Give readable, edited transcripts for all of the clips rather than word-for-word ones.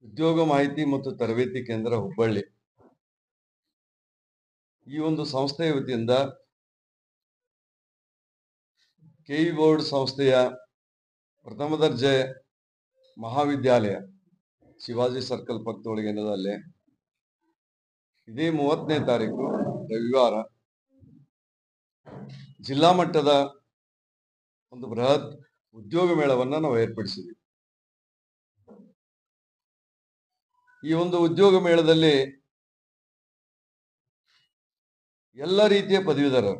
ಉದ್ಯೋಗ ಮಾಹಿತಿ ಮತ್ತು ತರಬೇತಿ ಕೇಂದ್ರ ಹುಬ್ಬಳ್ಳಿ ಈ ಒಂದು ಸಂಸ್ಥೆಯ ವತಿಯಿಂದ ಕೆಇ ಬೋರ್ಡ್ ಸಂಸ್ಥೆಯ ಪ್ರಥಮ ದರ್ಜೆ ಮಹಾವಿದ್ಯಾಲಯ ಶಿವಾಜಿ ಸರ್ಕಲ್ ಪಕ್ಕದೊಳಗೇನದಲ್ಲಿ ಇದೇ 30ನೇ ತಾರೀಕು ರವಿವಾರ ಜಿಲ್ಲಾ ಮಟ್ಟದ ಒಂದು ಬೃಹತ್ ಉದ್ಯೋಗ ಮೇಳವನ್ನ ನಾವು ಏರ್ಪಡಿಸಿದ್ವಿ. ಈ ಒಂದು ಉದ್ಯೋಗ ಮೇಳದಲ್ಲಿ ಎಲ್ಲ ರೀತಿಯ ಪದವೀಧರರು,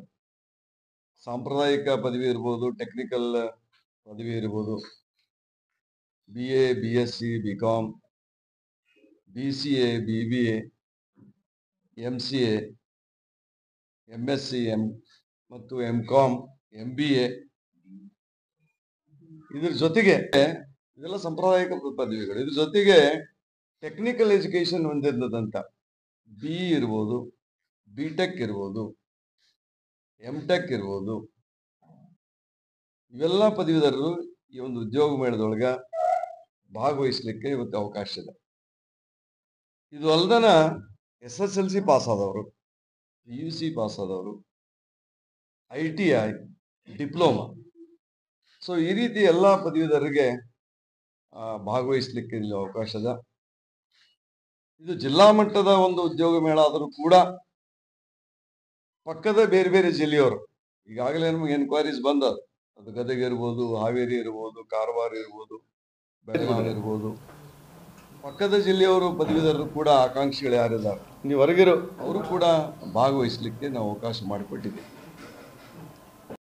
ಸಾಂಪ್ರದಾಯಿಕ ಪದವಿ ಇರ್ಬೋದು, ಟೆಕ್ನಿಕಲ್ ಪದವಿ ಇರ್ಬೋದು, BA, BSc, BCom, BCA, BBA, MCA, MSc ಮತ್ತು MCom, MBA, ಇದ್ರ ಜೊತೆಗೆ ಇದೆಲ್ಲ ಸಾಂಪ್ರದಾಯಿಕ ಪದವಿಗಳು. ಇದ್ರ ಜೊತೆಗೆ ಟೆಕ್ನಿಕಲ್ ಎಜುಕೇಶನ್ ಹೊಂದಿದಂತ BE ಇರ್ಬೋದು, BTech ಇರ್ಬೋದು, MTech ಇರ್ಬೋದು, ಇವೆಲ್ಲ ಪದವೀಧರರು ಈ ಒಂದು ಉದ್ಯೋಗ ಮೇಳದೊಳಗ ಭಾಗವಹಿಸ್ಲಿಕ್ಕೆ ಇವತ್ತು ಅವಕಾಶ ಇದೆ. ಇದು ಅಲ್ದನ SSLC ಪಾಸ್ ಆದವರು, PUC ಪಾಸ್ ಆದವರು, ITI, ಡಿಪ್ಲೊಮಾ, ಸೊ ಈ ರೀತಿ ಎಲ್ಲ ಪದವೀಧರರಿಗೆ ಭಾಗವಹಿಸ್ಲಿಕ್ಕೆ ಇಲ್ಲಿ ಅವಕಾಶ ಇದೆ. ಇದು ಜಿಲ್ಲಾ ಮಟ್ಟದ ಒಂದು ಉದ್ಯೋಗ ಮೇಳ ಆದರೂ ಕೂಡ ಪಕ್ಕದ ಬೇರೆ ಬೇರೆ ಜಿಲ್ಲೆಯವರು ಈಗಾಗಲೇ ನಮಗೆ ಎನ್ಕ್ವೈರೀಸ್ ಬಂದ, ಅದು ಗದಗ ಇರ್ಬೋದು, ಹಾವೇರಿ ಇರ್ಬೋದು, ಕಾರವಾರ ಇರ್ಬೋದು, ಬೆಳಗಾವಿ ಇರ್ಬೋದು, ಪಕ್ಕದ ಜಿಲ್ಲೆಯವರು ಪದವೀಧರರು ಕೂಡ ಆಕಾಂಕ್ಷಿಗಳು ಯಾರಿದ್ದಾರೆ ನೀವು ಹೊರಗಿರೋ ಅವರು ಕೂಡ ಭಾಗವಹಿಸ್ಲಿಕ್ಕೆ ನಾವು ಅವಕಾಶ ಮಾಡಿಕೊಟ್ಟಿದ್ದೀವಿ.